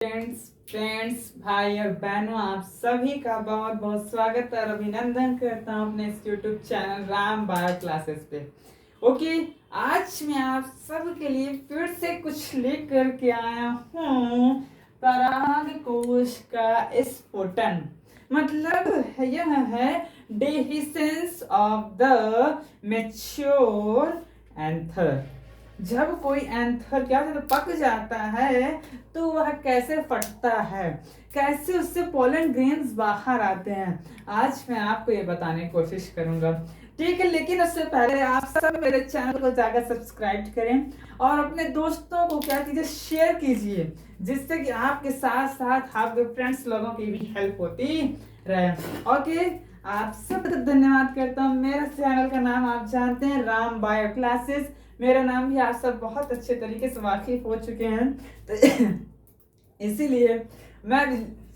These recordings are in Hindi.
फ्रेंड्स भाई और बहनों, आप सभी का बहुत बहुत स्वागत और अभिनंदन करता हूं अपने इस YouTube channel Ram bio classes पे। ओके, आज मैं आप सब के लिए फिर से कुछ लेकर के आया हूँ। पराग कोश का स्फुटन मतलब यह है dehiscence of the mature anther. जब कोई एंथर क्या होता है, पक जाता है तो वह कैसे फटता है, कैसे उससे पोलन ग्रेन्स बाहर आते हैं, आज मैं आपको ये बताने की कोशिश करूंगा। ठीक है, लेकिन उससे पहले आप सब मेरे चैनल को जाकर सब्सक्राइब करें और अपने दोस्तों को क्या कीजिए, शेयर कीजिए, जिससे कि आपके साथ साथ आपके फ्रेंड्स लोगों की भी हेल्प होती रहे। ओके, आप सबको धन्यवाद करता हूँ। मेरा चैनल का नाम आप जानते हैं, राम बायो क्लासेस। मेरा नाम भी आप सब बहुत अच्छे तरीके से वाकिफ हो चुके हैं, तो इसीलिए मैं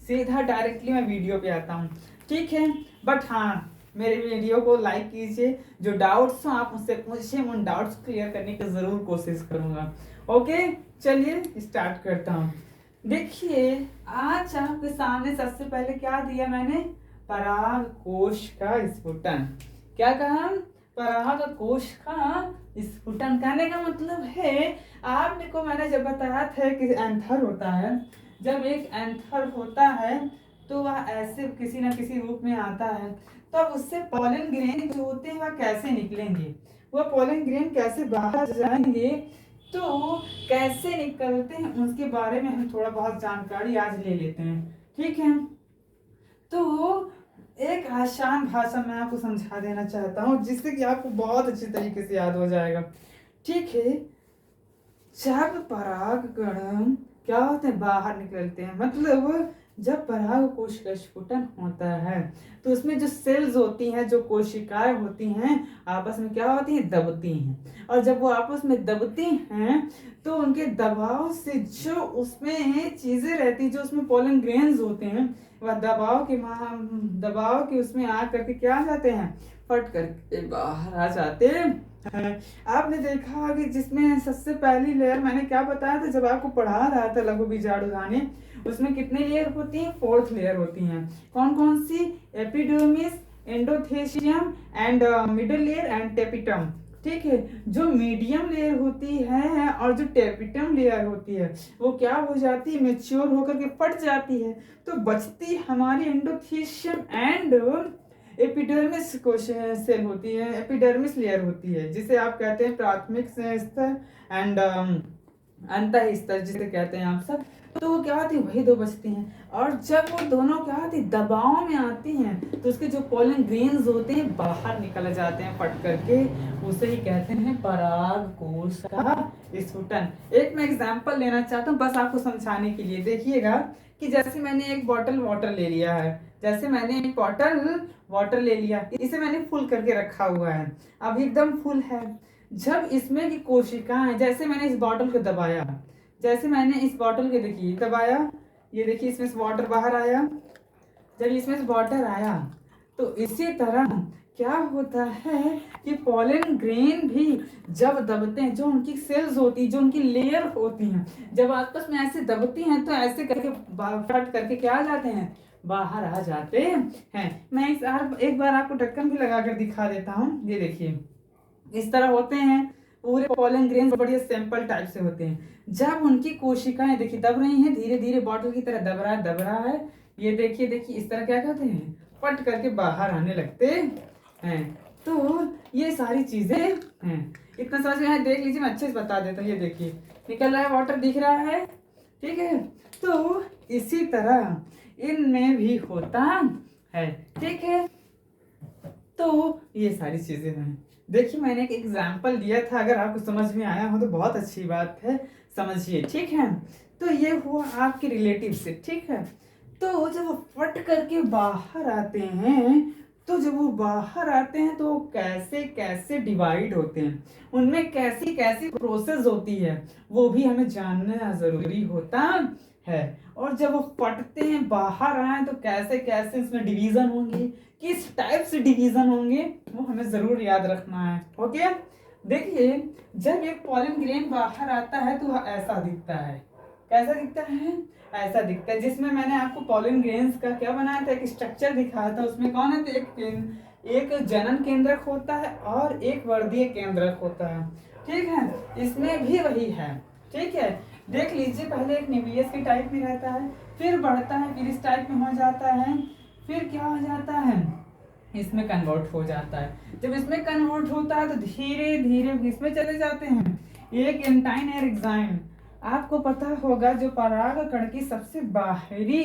सीधा डायरेक्टली मैं वीडियो पे आता हूँ। ठीक है, बट हाँ, मेरे वीडियो को लाइक कीजिए। जो डाउट्स हो आप मुझसे पूछिए, मैं उन डाउट्स क्लियर करने की ज़रूर कोशिश करूँगा। ओके, चलिए स्टार्ट करता हूँ। देखिए, आज आपके सामने सबसे पहले क्या दिया मैंने, पराग कोश का स्फुटन। क्या कहा, पराग कोश का स्फुटन। कहने का मतलब है, आपने को मैंने जब बताया था कि एंथर होता है, जब एक एंथर होता है तो वह ऐसे किसी न किसी रूप में आता है, तो अब उससे पोलन ग्रेन जो होते हैं वह कैसे निकलेंगे, वह पोलन ग्रेन कैसे बाहर जाएंगे, तो कैसे निकलते हैं उसके बारे में हम थोड़ा बहुत जानकारी आज ले लेते हैं। ठीक है, तो एक आसान भाषा में आपको समझा देना चाहता हूँ, जिससे कि आपको बहुत अच्छी तरीके से याद हो जाएगा। ठीक है, जब परागकण क्या होते हैं, बाहर निकलते हैं, मतलब जब पराग कोश का स्फुटन होता है तो उसमें जो सेल्स होती हैं, जो कोशिकाएं होती हैं, आपस में क्या होती हैं, दबती हैं। और जब वो आपस में दबती हैं तो उनके दबाव से जो उसमें चीजें रहती, जो उसमें पोलन ग्रेन्स होते हैं, वह दबाव के उसमें आ करके क्या आ जाते हैं, फट करके बाहर आ जाते हैं। आपने देखा कि जिसमें सबसे पहली लेयर मैंने क्या बताया था जब आपको पढ़ा रहा था लघु बीजाणुधानी, उसमें कितने लेयर होती हैं, 4th लेयर होती हैं। कौन कौन सी, epidermis, endothecium and middle layer and tapetum. ठीक है, जो मीडियम लेयर होती है और जो टेपिटम लेयर होती है वो क्या हो जाती है, मेच्योर होकर के फट जाती है, तो बचती हमारी एंडोथेशियम एंड एपिडर्मिस सेल होती है, एपिडर्मिस लेयर होती है, जिसे आप कहते हैं प्राथमिक स्तर एंड अंत स्तर जिसे कहते हैं आप सब। तो वो क्या होती है, वही दो बचती हैं। और जब वो दोनों क्या होती है, दबाव में आती हैं, तो उसके जो पोलन ग्रेन्स होते हैं बाहर निकल जाते हैं फट करके, उसे ही कहते हैं पराग कोश का स्फुटन। एक मैं एग्जांपल लेना चाहता हूँ बस आपको समझाने के लिए। देखिएगा कि जैसे मैंने एक बॉटल वाटर ले लिया है, जैसे मैंने एक बॉटल वाटर ले लिया, इसे मैंने फुल करके रखा हुआ है, अब एकदम फुल है। जब इसमें की कोशिकाएं, जैसे मैंने इस बॉटल को दबाया, जैसे मैंने इस बॉटल के देखिए दबाया, ये देखिए इसमें से वाटर बाहर आया, जब इसमें से वाटर आया तो इसी तरह क्या होता है कि पोलन ग्रेन भी जब दबते हैं, जो उनकी सेल्स होती, जो उनकी लेयर होती हैं, जब आपस में ऐसे दबती हैं तो ऐसे करके फट करके क्या आ जाते हैं, बाहर आ जाते हैं। मैं एक बार आपको ढक्कन भी लगा कर दिखा देता हूँ। ये देखिए इस तरह होते हैं पूरे पोलन ग्रेन्स, बढ़िया सिंपल टाइप से होते हैं। जब उनकी कोशिकाएं देखिए दब रही हैं, धीरे धीरे बॉटल की तरह दब रहा है, ये देखिए इस तरह क्या कहते हैं, फट करके बाहर आने लगते हैं। तो ये सारी चीजें हैं, इतना समझ में है। देख लीजिए, मैं अच्छे से बता देता हूँ। ये देखिए निकल रहा है, वाटर दिख रहा है, ठीक है। तो इसी तरह इनमें भी होता है, ठीक है। तो ये सारी चीजें हैं। देखिए मैंने एक एग्जाम्पल दिया था, अगर आपको समझ में आया हो तो बहुत अच्छी बात है, समझिए, ठीक है। तो ये हुआ आपके रिलेटिव से, ठीक है। तो जब वो फट करके बाहर आते हैं, तो जब वो बाहर आते हैं तो कैसे कैसे डिवाइड होते हैं, उनमें कैसी कैसी प्रोसेस होती है, वो भी हमें जानना जरूरी होता है। और जब वो फटते हैं बाहर आए तो कैसे कैसे इसमें डिवीजन होंगे, किस टाइप से डिवीजन होंगे, वो हमें जरूर याद रखना है। ओके, देखिए जब एक पोलन ग्रेन बाहर आता है तो वह ऐसा दिखता है, कैसा दिखता है, ऐसा दिखता है। जिसमें मैंने आपको पॉलन ग्रेन्स का क्या बनाया था, एक स्ट्रक्चर दिखाया था। उसमें कौन है, एक जनन केंद्रक होता है और एक वर्धीय केंद्रक होता है, ठीक है। इसमें भी वही है, ठीक है। देख लीजिए, पहले एक न्यूक्लियस के टाइप में रहता है, फिर बढ़ता है, फिर इस टाइप में हो जाता है, फिर क्या हो जाता है, इसमें कन्वर्ट हो जाता है। जब इसमें कन्वर्ट होता है तो धीरे धीरे इसमें चले जाते हैं, एक एंटाइन और एक्साइन। आपको पता होगा जो परागकण की सबसे बाहरी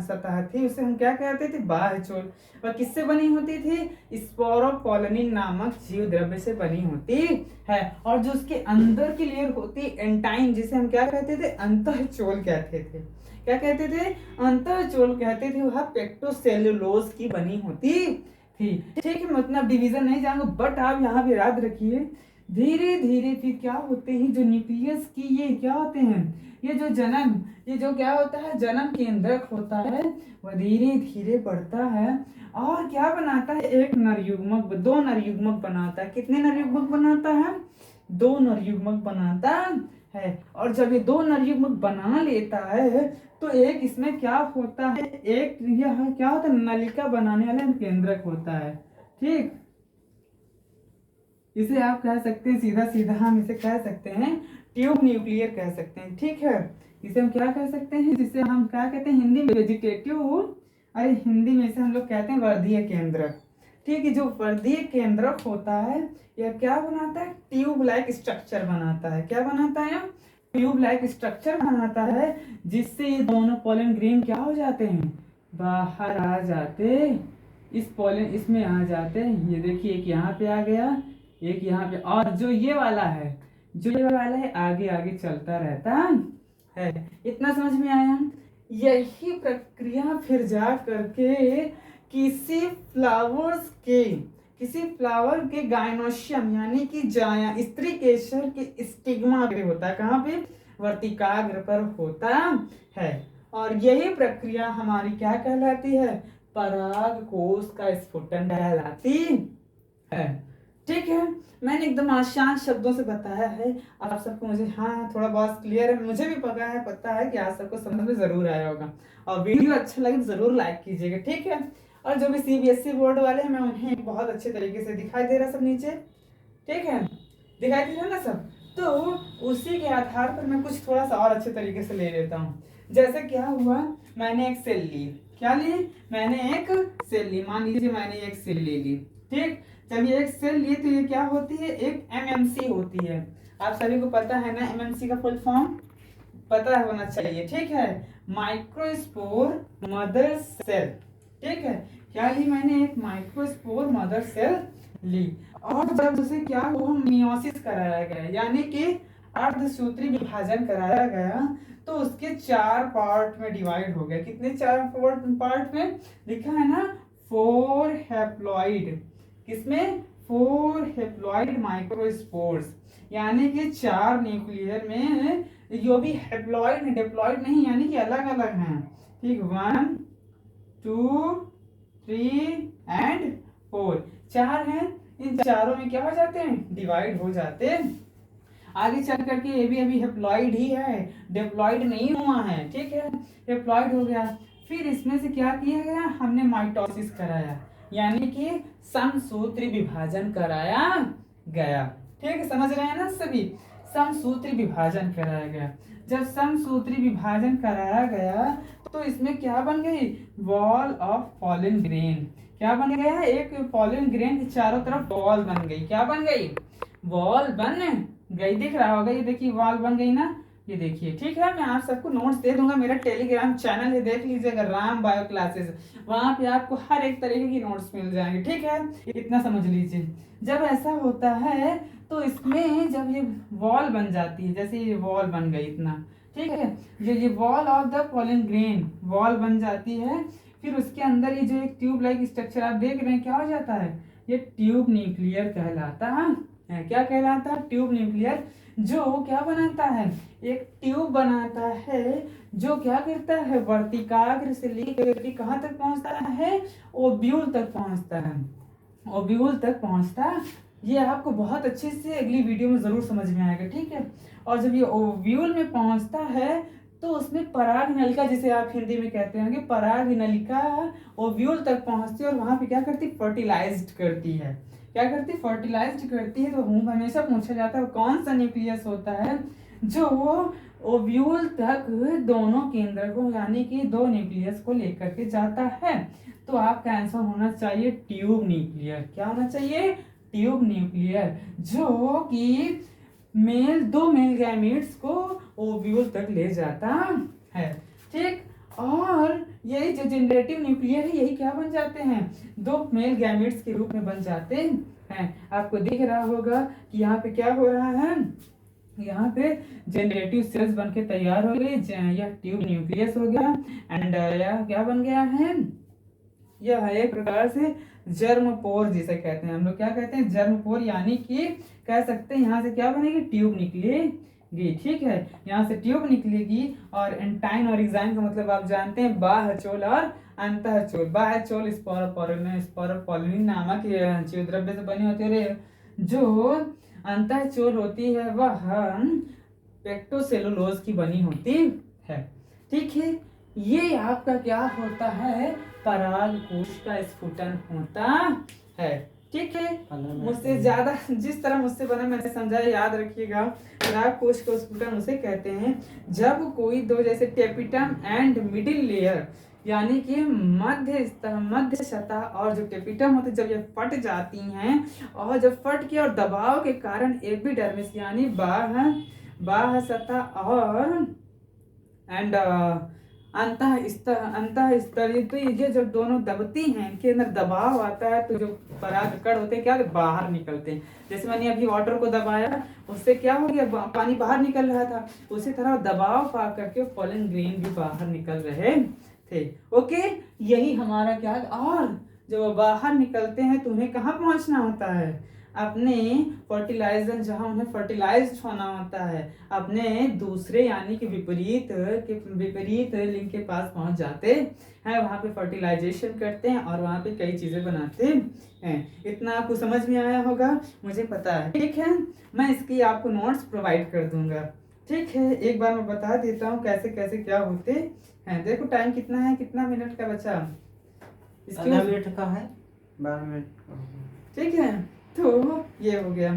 सतह थी उसे हम क्या कहते थे, बाह्य चोल। और किससे बनी होती थी, स्पोरोपोलिन नामक जीव द्रव्य से बनी होती है। और जो उसके अंदर की लेयर होती एंटाइन, जिसे हम क्या कहते थे, अंतःचोल कहते थे। क्या कहते थे, अंतःचोल कहते थे। वह पेक्टोसेलुलोज की बनी होती थी, ठीक है। मतलब डिवीजन नहीं जाऊंगा, बट आप यहाँ पे याद रखिए, धीरे धीरे फिर क्या होते हैं, जो न्यूक्लियस की ये क्या होते हैं, ये जो जनन, ये जो क्या होता है, जनन केंद्रक होता है, वह धीरे धीरे बढ़ता है और क्या बनाता है, एक नर युग्मक, दो नर युग्मक बनाता है। कितने नर युग्मक बनाता है, दो नर युग्मक बनाता है। और जब ये दो नर युग्मक बना लेता है तो एक इसमें क्या होता है, एक यह क्या होता है, नलिका बनाने वाला केंद्रक होता है, ठीक। इसे आप कह सकते हैं, सीधा सीधा हम इसे कह सकते हैं ट्यूब न्यूक्लियर कह सकते हैं, ठीक है। इसे हम क्या कह सकते हैं, जिसे हम क्या कहते हैं हिंदी में वेजिटेटिव, अरे हिंदी में इसे हम लोग कहते हैं वर्धीय केंद्रक, ठीक है। जो वर्धीय केंद्रक होता है यह क्या बनाता है, ट्यूब लाइक स्ट्रक्चर बनाता है। क्या बनाता है, ट्यूब लाइक स्ट्रक्चर बनाता है, जिससे ये दोनों पॉलन ग्रेन क्या हो जाते हैं, बाहर आ जाते, इस पॉलन इसमें आ जाते। ये देखिए, एक यहाँ पे आ गया, एक यहाँ पे, और जो ये वाला है, जो ये वाला है आगे आगे चलता रहता है। इतना समझ में आया। यही प्रक्रिया फिर जा करके किसी फ्लावर के गायनोशियम यानी कि जाया स्त्री केसर के स्टिग्मा पे होता है। कहाँ पे, वर्तिकाग्र पर होता है। और यही प्रक्रिया हमारी क्या कहलाती है, परागकोश का स्फुटन कहलाती है, ठीक है। मैंने एकदम आसान शब्दों से बताया है आप सबको। मुझे हाँ थोड़ा बहुत क्लियर है, मुझे भी पता है कि आप सबको समझ में जरूर आया होगा। और वीडियो अच्छा लगे तो जरूर लाइक कीजिएगा, ठीक है। और जो भी सीबीएसई बोर्ड वाले हैं, मैं उन्हें बहुत अच्छे तरीके से दिखाई दे रहा सब नीचे, ठीक है, दिखाई दे रहा ना सब। तो उसी के आधार पर मैं कुछ थोड़ा सा और अच्छे तरीके से ले लेता हूँ। जैसे क्या हुआ, मैंने एक सेल ली, क्या ली, मैंने एक सेल ली, मान लीजिए मैंने एक सेल ले ली, ठीक। जब ये एक सेल लिए तो ये क्या होती है, एक एमएमसी होती है। आप सभी को पता है ना एमएमसी का फुल फॉर्म, पता होना चाहिए, ठीक है, माइक्रोस्पोर मदर सेल, ठीक है। क्या ली मैंने, एक माइक्रोस्पोर मदर सेल ली। और जब उसे क्या हुआ, मियोसिस कराया गया, यानी कि अर्धसूत्री विभाजन कराया गया, तो उसके 4 पार्ट में डिवाइड हो गया। कितने 4 पार्ट में, लिखा है ना 4 हैप्लॉइड, किसमें, 4 हैप्लॉइड माइक्रोस्पोर्स, यानी कि 4 न्यूक्लियर में जो भी हैप्लॉइड डिप्लॉइड नहीं, यानी कि अलग अलग हैं, ठीक। 1 2 3 एंड 4, 4 हैं। इन चारों में क्या हो जाते हैं, डिवाइड हो जाते हैं। आगे चल करके ये भी अभी हैप्लॉइड ही है, डिप्लॉइड नहीं हुआ है, ठीक है, हैप्लॉइड हो गया। फिर इसमें से क्या किया गया, हमने माइटोसिस कराया, यानी कि समसूत्री विभाजन कराया गया, ठीक है, समझ रहे हैं ना सभी, समसूत्री विभाजन कराया गया। जब समसूत्री विभाजन कराया गया तो इसमें क्या बन गई, वॉल ऑफ पॉलन ग्रेन। क्या बन गया, एक पॉलन ग्रेन के चारों तरफ वॉल बन गई। क्या बन गई, वॉल बन गई, दिख रहा होगा, ये देखिए वॉल बन गई ना, ये देखिए, ठीक है। मैं आप सबको नोट्स दे दूंगा, मेरा टेलीग्राम चैनल है, देख लीजिएगा, राम बायो क्लासेस, वहां पे आपको हर एक तरीके की नोट्स मिल जाएंगे, ठीक है। इतना समझ लीजिए। जब ऐसा होता है तो इसमें जब ये वॉल बन जाती है, जैसे ये वॉल बन गई इतना, ठीक है, ये wall of the pollen grain wall बन जाती है। फिर उसके अंदर ये जो एक ट्यूब लाइक स्ट्रक्चर आप देख रहे हैं, क्या हो जाता है, ये ट्यूब न्यूक्लियर कहलाता है। क्या कहलाता है, ट्यूब न्यूक्लियर, जो क्या बनाता है, एक ट्यूब बनाता है, जो क्या करता है, वर्तिकाग्र से लेकर कहाँ तक पहुंचता है, ओब्यूल तक पहुंचता है, ओब्यूल तक पहुंचता ये आपको बहुत अच्छे से अगली वीडियो में ज़रूर समझ में आएगा, ठीक है। और जब ये ओव्यूल में पहुंचता है तो उसमें पराग नलिका, जिसे आप हिंदी में कहते हैं कि पराग नलिका ओव्यूल तक पहुंचती है और वहां पे क्या करती है, फर्टिलाइज्ड करती है। क्या करती है, फर्टिलाइज्ड करती है। तो हमेशा पूछा जाता है कौन सा न्यूक्लियस होता है जो ओव्यूल तक दोनों केंद्र को यानी कि दो न्यूक्लियस को लेकर के जाता है। तो आपका आंसर होना चाहिए ट्यूब न्यूक्लियर। क्या होना चाहिए, ट्यूब न्यूक्लियर, जो कि दो मेल गैमीट्स को ओव्यूल तक ले जाता है, ठीक। और यही जो जनरेटिव न्यूक्लियर है यही क्या बन जाते हैं, दो मेल गैमीट्स के रूप में बन जाते हैं। आपको दिख रहा होगा कि यहाँ पे क्या हो रहा है, यहाँ पे जनरेटिव सेल्स बन के तैयार हो गई, यह ट्यूब न्यूक्लियस हो गया। एंड यह क्या बन गया है, यह एक प्रकार से जर्मपोर जिसे कहते हैं हम लोग, क्या कहते हैं, जर्मपोर, यानी कि कह सकते हैं यहाँ से क्या बनेगी, ट्यूब निकलेगी, ठीक है। यहाँ से ट्यूब निकलेगी। और एंटाइन और एग्जाइन का मतलब आप जानते हैं, बाह्यचोल और अंतःचोल। बाह्यचोल स्पोरोपोलिन नामक जीवद्रव्य से बनी होती है। जो अंतःचोल होती है वह पेक्टोसेलुलोज की बनी होती है, ठीक है। ये आपका क्या होता है, पराग कोश का स्फुटन होता है, ठीक है। मुझसे ज्यादा जिस तरह मुझसे बना मैंने समझाया, याद रखिएगा। पराग कोश का स्फुटन उसे कहते हैं जब कोई दो, जैसे टेपिटम एंड मिडिल लेयर, यानी कि मध्य सतह और जो टेपिटम होते, जब ये फट जाती हैं और जब फट के और दबाव के कारण एपिडर्मिस यानी बाह्य सतह और एंड अंतः स्तर, तो ये जब दोनों दबती हैं, इनके अंदर दबाव आता है, तो जो परागकण होते हैं क्या बाहर निकलते हैं। जैसे मैंने अभी वाटर को दबाया, उससे क्या हो गया, पानी बाहर निकल रहा था, उसी तरह दबाव पा करके पोलन ग्रेन भी बाहर निकल रहे थे, ओके। यही हमारा क्या, और जब वो बाहर निकलते हैं तो उन्हें कहाँ पहुंचना होता है, अपने फर्टिलाइजर, जहां उन्हें फर्टिलाइज्ड होना होता है, अपने दूसरे यानी कि विपरीत लिंग के पास पहुंच जाते हैं, वहां पे फर्टिलाइजेशन करते हैं और वहां पे कई चीजें बनाते हैं। इतना आपको समझ में आया होगा, मुझे पता है, ठीक है। मैं इसकी आपको नोट्स प्रोवाइड कर दूंगा, ठीक है। एक बार मैं बता देता हूँ कैसे कैसे क्या होते हैं। देखो टाइम कितना है, कितना मिनट का बचा, आधा मिनट का है, 12 मिनट का, ठीक है। तो ये हो गया,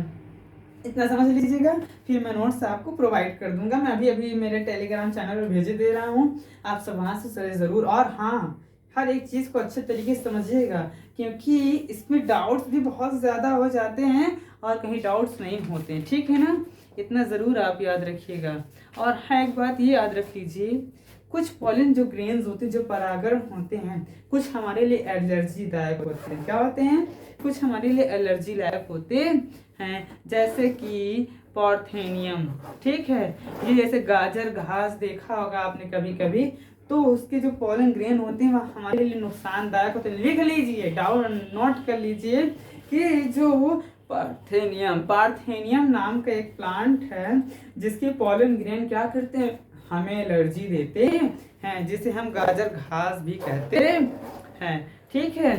इतना समझ लीजिएगा, फिर मैं नोट्स आपको प्रोवाइड कर दूंगा। मैं अभी मेरे टेलीग्राम चैनल पर भेज दे रहा हूँ, आप सब वहाँ से ज़रूर। और हाँ, हर एक चीज़ को अच्छे तरीके से समझिएगा, क्योंकि इसमें डाउट्स भी बहुत ज़्यादा हो जाते हैं और कहीं डाउट्स नहीं होते हैं, ठीक है ना। इतना ज़रूर आप याद रखिएगा। और हाँ, एक बात ये याद रख लीजिए, कुछ पॉलिन जो ग्रेन्स होते हैं, जो परागण होते हैं, कुछ हमारे लिए एलर्जी दायक होते हैं। क्या होते हैं, कुछ हमारे लिए एलर्जी लायक होते हैं, जैसे कि पार्थेनियम, ठीक है। ये जैसे गाजर घास देखा होगा आपने कभी कभी, तो उसके जो पॉलन ग्रेन होते हैं वह हमारे लिए नुकसानदायक होते हैं। लिख लीजिए, डाउन नोट कर लीजिए कि जो पार्थेनियम नाम का एक प्लांट है, जिसके पॉलन ग्रेन क्या करते हैं, हमें एलर्जी देते हैं, जिसे हम गाजर घास भी कहते हैं, ठीक है।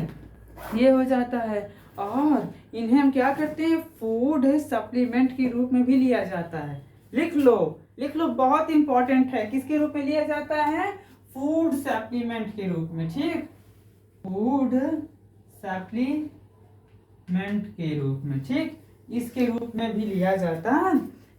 ये हो जाता है। और इन्हें हम क्या करते हैं, फूड सप्लीमेंट के रूप में भी लिया जाता है। लिख लो, बहुत इंपॉर्टेंट है, किसके रूप में लिया जाता है, फूड सप्लीमेंट के रूप में, ठीक, फूड सप्लीमेंट के रूप में, ठीक, इसके रूप में भी लिया जाता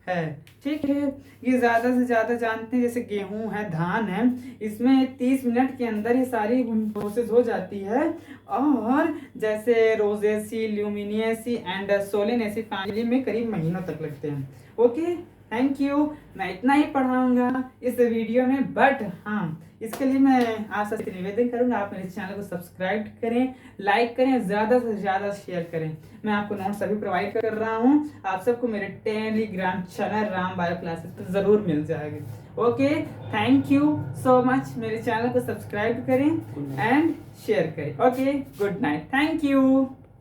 है, ठीक है। ये ज़्यादा से ज़्यादा जानते हैं, जैसे गेहूं है, धान है, इसमें 30 मिनट के अंदर ये सारी प्रोसेस हो जाती है। और जैसे रोजेसी, ल्यूमिनियसी एंड सोलेनेसी फैमिली में करीब महीनों तक लगते हैं, ओके। Thank you. मैं इतना ही पढ़ाऊंगा इस वीडियो में, बट हाँ, इसके लिए मैं आप सबसे निवेदन करूंगा, आप मेरे चैनल को सब्सक्राइब करें, लाइक करें, ज़्यादा से ज़्यादा शेयर करें। मैं आपको नोट्स अभी प्रोवाइड कर रहा हूँ, आप सबको मेरे Telegram channel Ram bio classes पर ज़रूर मिल जाएगी, okay. Thank you so much. मेरे चैनल को सब्सक्राइब करें एंड शेयर करें, okay. Good night, thank you.